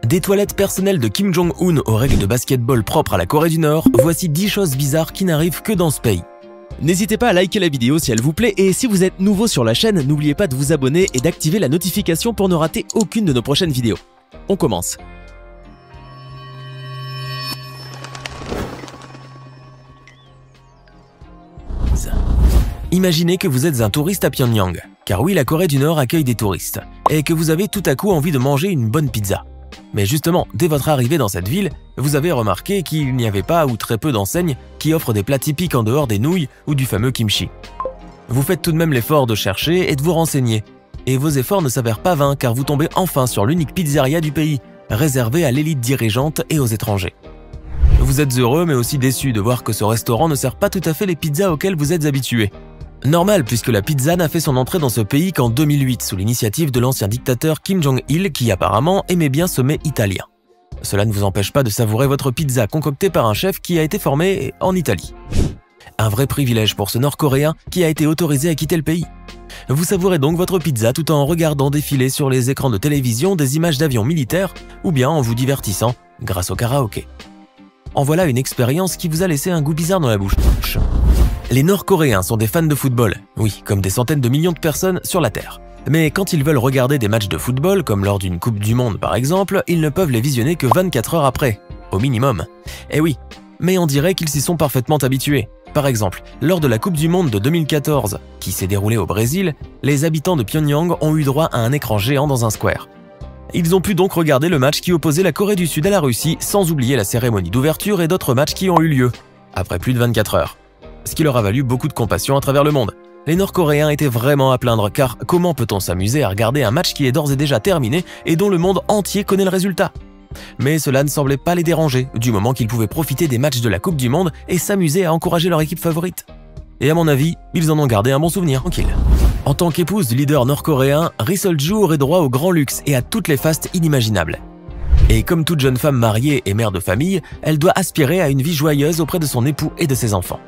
Des toilettes personnelles de Kim Jong-un aux règles de basketball propres à la Corée du Nord, voici 10 choses bizarres qui n'arrivent que dans ce pays. N'hésitez pas à liker la vidéo si elle vous plaît et si vous êtes nouveau sur la chaîne, n'oubliez pas de vous abonner et d'activer la notification pour ne rater aucune de nos prochaines vidéos. On commence. Imaginez que vous êtes un touriste à Pyongyang, car oui, la Corée du Nord accueille des touristes, et que vous avez tout à coup envie de manger une bonne pizza. Mais justement, dès votre arrivée dans cette ville, vous avez remarqué qu'il n'y avait pas ou très peu d'enseignes qui offrent des plats typiques en dehors des nouilles ou du fameux kimchi. Vous faites tout de même l'effort de chercher et de vous renseigner. Et vos efforts ne s'avèrent pas vains car vous tombez enfin sur l'unique pizzeria du pays, réservée à l'élite dirigeante et aux étrangers. Vous êtes heureux mais aussi déçu de voir que ce restaurant ne sert pas tout à fait les pizzas auxquelles vous êtes habitué. Normal puisque la pizza n'a fait son entrée dans ce pays qu'en 2008 sous l'initiative de l'ancien dictateur Kim Jong-il qui apparemment aimait bien ce mets italien. Cela ne vous empêche pas de savourer votre pizza concoctée par un chef qui a été formé en Italie. Un vrai privilège pour ce Nord-Coréen qui a été autorisé à quitter le pays. Vous savourez donc votre pizza tout en regardant défiler sur les écrans de télévision des images d'avions militaires ou bien en vous divertissant grâce au karaoké. En voilà une expérience qui vous a laissé un goût bizarre dans la bouche. Les Nord-Coréens sont des fans de football, oui, comme des centaines de millions de personnes sur la Terre. Mais quand ils veulent regarder des matchs de football, comme lors d'une Coupe du Monde par exemple, ils ne peuvent les visionner que 24 heures après, au minimum. Eh oui, mais on dirait qu'ils s'y sont parfaitement habitués. Par exemple, lors de la Coupe du Monde de 2014, qui s'est déroulée au Brésil, les habitants de Pyongyang ont eu droit à un écran géant dans un square. Ils ont pu donc regarder le match qui opposait la Corée du Sud à la Russie, sans oublier la cérémonie d'ouverture et d'autres matchs qui ont eu lieu, après plus de 24 heures. Ce qui leur a valu beaucoup de compassion à travers le monde. Les Nord-Coréens étaient vraiment à plaindre car comment peut-on s'amuser à regarder un match qui est d'ores et déjà terminé et dont le monde entier connaît le résultat? Mais cela ne semblait pas les déranger, du moment qu'ils pouvaient profiter des matchs de la Coupe du Monde et s'amuser à encourager leur équipe favorite. Et à mon avis, ils en ont gardé un bon souvenir, tranquille. En tant qu'épouse du leader nord-coréen, Ri Sol-ju aurait droit au grand luxe et à toutes les fastes inimaginables. Et comme toute jeune femme mariée et mère de famille, elle doit aspirer à une vie joyeuse auprès de son époux et de ses enfants.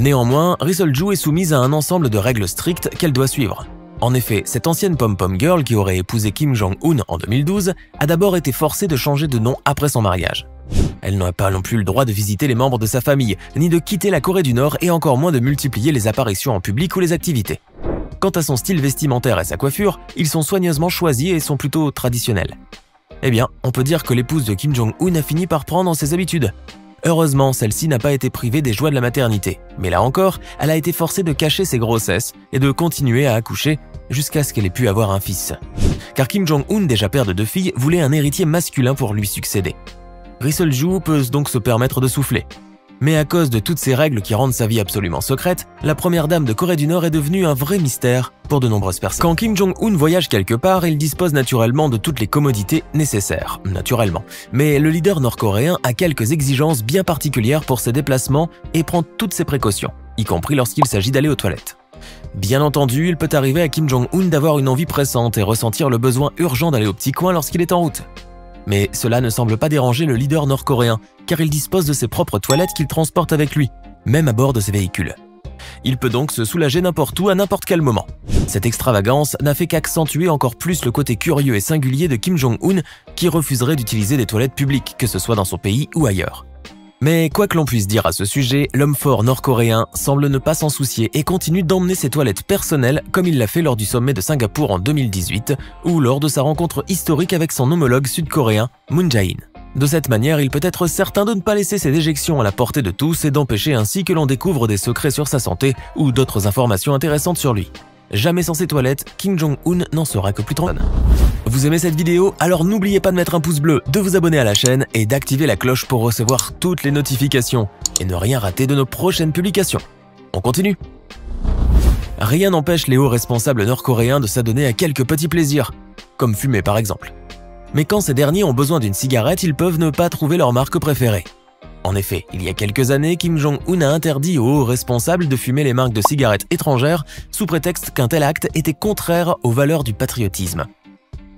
Néanmoins, Ri Sol-ju est soumise à un ensemble de règles strictes qu'elle doit suivre. En effet, cette ancienne pom-pom girl qui aurait épousé Kim Jong-un en 2012 a d'abord été forcée de changer de nom après son mariage. Elle n'a pas non plus le droit de visiter les membres de sa famille, ni de quitter la Corée du Nord et encore moins de multiplier les apparitions en public ou les activités. Quant à son style vestimentaire et sa coiffure, ils sont soigneusement choisis et sont plutôt traditionnels. Eh bien, on peut dire que l'épouse de Kim Jong-un a fini par prendre ses habitudes. Heureusement, celle-ci n'a pas été privée des joies de la maternité, mais là encore, elle a été forcée de cacher ses grossesses et de continuer à accoucher jusqu'à ce qu'elle ait pu avoir un fils. Car Kim Jong-un, déjà père de 2 filles, voulait un héritier masculin pour lui succéder. Ri Sol-ju peut donc se permettre de souffler. Mais à cause de toutes ces règles qui rendent sa vie absolument secrète, la première dame de Corée du Nord est devenue un vrai mystère pour de nombreuses personnes. Quand Kim Jong-un voyage quelque part, il dispose naturellement de toutes les commodités nécessaires, naturellement. Mais le leader nord-coréen a quelques exigences bien particulières pour ses déplacements et prend toutes ses précautions, y compris lorsqu'il s'agit d'aller aux toilettes. Bien entendu, il peut arriver à Kim Jong-un d'avoir une envie pressante et ressentir le besoin urgent d'aller au petit coin lorsqu'il est en route. Mais cela ne semble pas déranger le leader nord-coréen, car il dispose de ses propres toilettes qu'il transporte avec lui, même à bord de ses véhicules. Il peut donc se soulager n'importe où à n'importe quel moment. Cette extravagance n'a fait qu'accentuer encore plus le côté curieux et singulier de Kim Jong-un, qui refuserait d'utiliser des toilettes publiques, que ce soit dans son pays ou ailleurs. Mais quoi que l'on puisse dire à ce sujet, l'homme fort nord-coréen semble ne pas s'en soucier et continue d'emmener ses toilettes personnelles comme il l'a fait lors du sommet de Singapour en 2018 ou lors de sa rencontre historique avec son homologue sud-coréen, Moon Jae-in. De cette manière, il peut être certain de ne pas laisser ses déjections à la portée de tous et d'empêcher ainsi que l'on découvre des secrets sur sa santé ou d'autres informations intéressantes sur lui. Jamais sans ses toilettes, Kim Jong-un n'en sera que plus tranquille. Vous aimez cette vidéo? Alors n'oubliez pas de mettre un pouce bleu, de vous abonner à la chaîne et d'activer la cloche pour recevoir toutes les notifications et ne rien rater de nos prochaines publications. On continue. Rien n'empêche les hauts responsables nord-coréens de s'adonner à quelques petits plaisirs, comme fumer par exemple. Mais quand ces derniers ont besoin d'une cigarette, ils peuvent ne pas trouver leur marque préférée. En effet, il y a quelques années, Kim Jong-un a interdit aux hauts responsables de fumer les marques de cigarettes étrangères sous prétexte qu'un tel acte était contraire aux valeurs du patriotisme.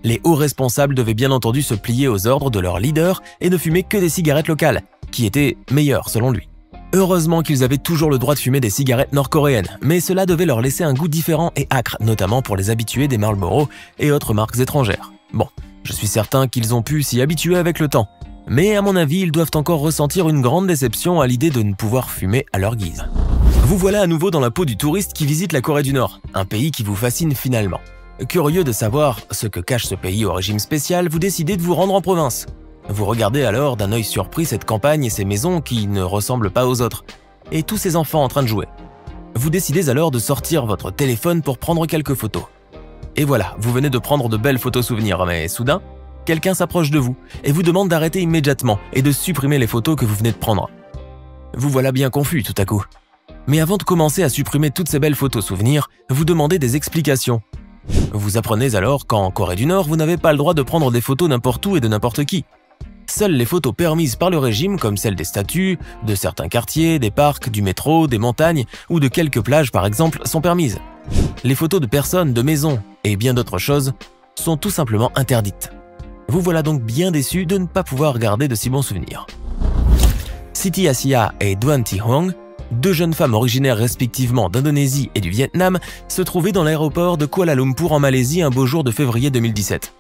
Les hauts responsables devaient bien entendu se plier aux ordres de leur leader et ne fumer que des cigarettes locales, qui étaient meilleures selon lui. Heureusement qu'ils avaient toujours le droit de fumer des cigarettes nord-coréennes, mais cela devait leur laisser un goût différent et âcre, notamment pour les habitués des Marlboro et autres marques étrangères. Bon, Je suis certain qu'ils ont pu s'y habituer avec le temps, mais à mon avis, ils doivent encore ressentir une grande déception à l'idée de ne pouvoir fumer à leur guise. Vous voilà à nouveau dans la peau du touriste qui visite la Corée du Nord, un pays qui vous fascine finalement. Curieux de savoir ce que cache ce pays au régime spécial, vous décidez de vous rendre en province. Vous regardez alors d'un œil surpris cette campagne et ces maisons qui ne ressemblent pas aux autres, et tous ces enfants en train de jouer. Vous décidez alors de sortir votre téléphone pour prendre quelques photos. Et voilà, vous venez de prendre de belles photos souvenirs, mais soudain, quelqu'un s'approche de vous et vous demande d'arrêter immédiatement et de supprimer les photos que vous venez de prendre. Vous voilà bien confus tout à coup. Mais avant de commencer à supprimer toutes ces belles photos souvenirs, vous demandez des explications. Vous apprenez alors qu'en Corée du Nord, vous n'avez pas le droit de prendre des photos n'importe où et de n'importe qui. Seules les photos permises par le régime, comme celles des statues, de certains quartiers, des parcs, du métro, des montagnes ou de quelques plages par exemple, sont permises. Les photos de personnes, de maisons et bien d'autres choses sont tout simplement interdites. Vous voilà donc bien déçu de ne pas pouvoir garder de si bons souvenirs. Siti Assia et Doan Thi Hoang, deux jeunes femmes originaires respectivement d'Indonésie et du Vietnam, se trouvaient dans l'aéroport de Kuala Lumpur en Malaisie un beau jour de février 2017.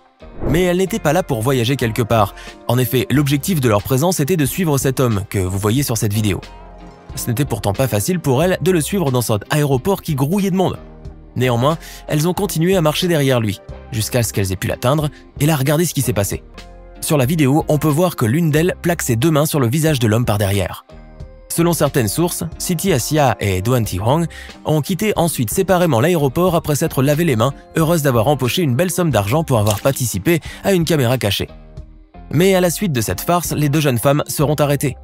Mais elles n'étaient pas là pour voyager quelque part. En effet, l'objectif de leur présence était de suivre cet homme que vous voyez sur cette vidéo. Ce n'était pourtant pas facile pour elles de le suivre dans cet aéroport qui grouillait de monde. Néanmoins, elles ont continué à marcher derrière lui, jusqu'à ce qu'elles aient pu l'atteindre, et là regardez ce qui s'est passé. Sur la vidéo, on peut voir que l'une d'elles plaque ses deux mains sur le visage de l'homme par derrière. Selon certaines sources, Siti Assia et Doan Thi Hoang ont quitté ensuite séparément l'aéroport après s'être lavé les mains, heureuses d'avoir empoché une belle somme d'argent pour avoir participé à une caméra cachée. Mais à la suite de cette farce, les deux jeunes femmes seront arrêtées.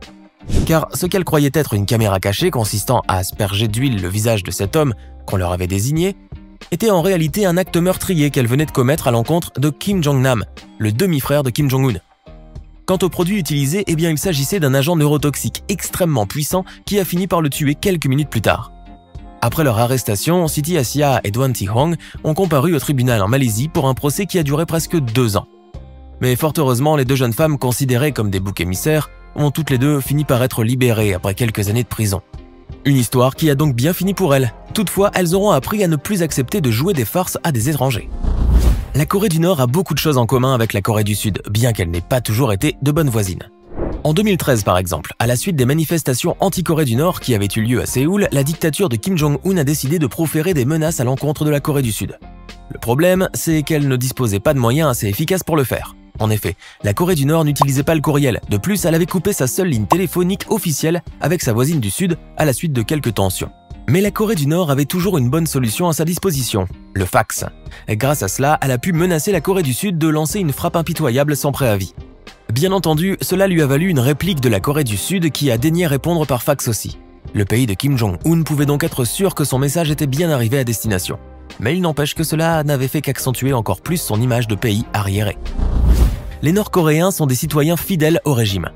Car ce qu'elles croyaient être une caméra cachée consistant à asperger d'huile le visage de cet homme qu'on leur avait désigné, était en réalité un acte meurtrier qu'elles venaient de commettre à l'encontre de Kim Jong-nam, le demi-frère de Kim Jong-un. Quant au produit utilisé, eh bien il s'agissait d'un agent neurotoxique extrêmement puissant qui a fini par le tuer quelques minutes plus tard. Après leur arrestation, Siti Assia et Doan Thi Hoang ont comparu au tribunal en Malaisie pour un procès qui a duré presque 2 ans. Mais fort heureusement, les deux jeunes femmes considérées comme des boucs émissaires ont toutes les deux fini par être libérées après quelques années de prison. Une histoire qui a donc bien fini pour elles. Toutefois, elles auront appris à ne plus accepter de jouer des farces à des étrangers. La Corée du Nord a beaucoup de choses en commun avec la Corée du Sud, bien qu'elle n'ait pas toujours été de bonnes voisines. En 2013 par exemple, à la suite des manifestations anti-Corée du Nord qui avaient eu lieu à Séoul, la dictature de Kim Jong-un a décidé de proférer des menaces à l'encontre de la Corée du Sud. Le problème, c'est qu'elle ne disposait pas de moyens assez efficaces pour le faire. En effet, la Corée du Nord n'utilisait pas le courriel. De plus, elle avait coupé sa seule ligne téléphonique officielle avec sa voisine du Sud à la suite de quelques tensions. Mais la Corée du Nord avait toujours une bonne solution à sa disposition, le fax. Et grâce à cela, elle a pu menacer la Corée du Sud de lancer une frappe impitoyable sans préavis. Bien entendu, cela lui a valu une réplique de la Corée du Sud qui a daigné répondre par fax aussi. Le pays de Kim Jong-un pouvait donc être sûr que son message était bien arrivé à destination. Mais il n'empêche que cela n'avait fait qu'accentuer encore plus son image de pays arriéré. Les Nord-Coréens sont des citoyens fidèles au régime.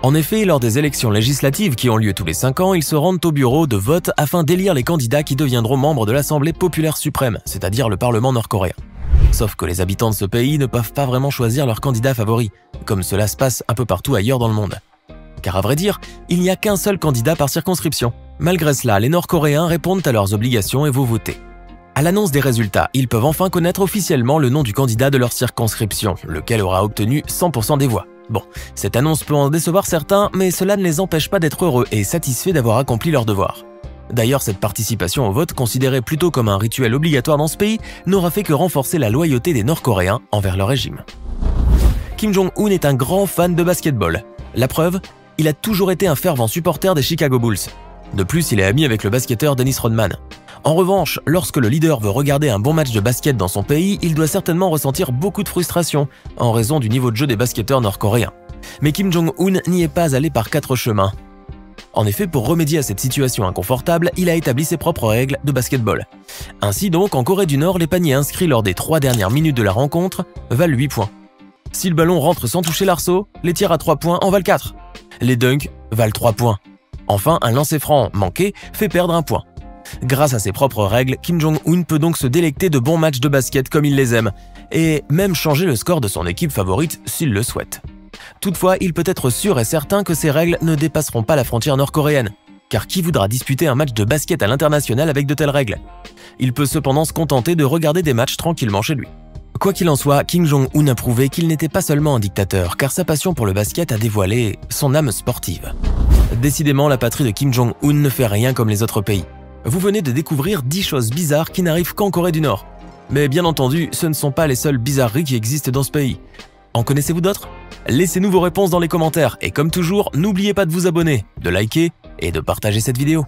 En effet, lors des élections législatives qui ont lieu tous les 5 ans, ils se rendent au bureau de vote afin d'élire les candidats qui deviendront membres de l'Assemblée populaire suprême, c'est-à-dire le Parlement nord-coréen. Sauf que les habitants de ce pays ne peuvent pas vraiment choisir leur candidat favori, comme cela se passe un peu partout ailleurs dans le monde. Car à vrai dire, il n'y a qu'un seul candidat par circonscription. Malgré cela, les Nord-Coréens répondent à leurs obligations et vont voter. À l'annonce des résultats, ils peuvent enfin connaître officiellement le nom du candidat de leur circonscription, lequel aura obtenu 100% des voix. Bon, cette annonce peut en décevoir certains, mais cela ne les empêche pas d'être heureux et satisfaits d'avoir accompli leur devoir. D'ailleurs, cette participation au vote, considérée plutôt comme un rituel obligatoire dans ce pays, n'aura fait que renforcer la loyauté des Nord-Coréens envers leur régime. Kim Jong-un est un grand fan de basketball. La preuve, il a toujours été un fervent supporter des Chicago Bulls. De plus, il est ami avec le basketteur Dennis Rodman. En revanche, lorsque le leader veut regarder un bon match de basket dans son pays, il doit certainement ressentir beaucoup de frustration en raison du niveau de jeu des basketteurs nord-coréens. Mais Kim Jong-un n'y est pas allé par 4 chemins. En effet, pour remédier à cette situation inconfortable, il a établi ses propres règles de basketball. Ainsi donc, en Corée du Nord, les paniers inscrits lors des 3 dernières minutes de la rencontre valent 8 points. Si le ballon rentre sans toucher l'arceau, les tirs à 3 points en valent 4. Les dunks valent 3 points. Enfin, un lancer franc manqué fait perdre 1 point. Grâce à ses propres règles, Kim Jong-un peut donc se délecter de bons matchs de basket comme il les aime, et même changer le score de son équipe favorite s'il le souhaite. Toutefois, il peut être sûr et certain que ces règles ne dépasseront pas la frontière nord-coréenne, car qui voudra disputer un match de basket à l'international avec de telles règles? Il peut cependant se contenter de regarder des matchs tranquillement chez lui. Quoi qu'il en soit, Kim Jong-un a prouvé qu'il n'était pas seulement un dictateur, car sa passion pour le basket a dévoilé son âme sportive. Décidément, la patrie de Kim Jong-un ne fait rien comme les autres pays. Vous venez de découvrir 10 choses bizarres qui n'arrivent qu'en Corée du Nord. Mais bien entendu, ce ne sont pas les seules bizarreries qui existent dans ce pays. En connaissez-vous d'autres? Laissez-nous vos réponses dans les commentaires et comme toujours, n'oubliez pas de vous abonner, de liker et de partager cette vidéo.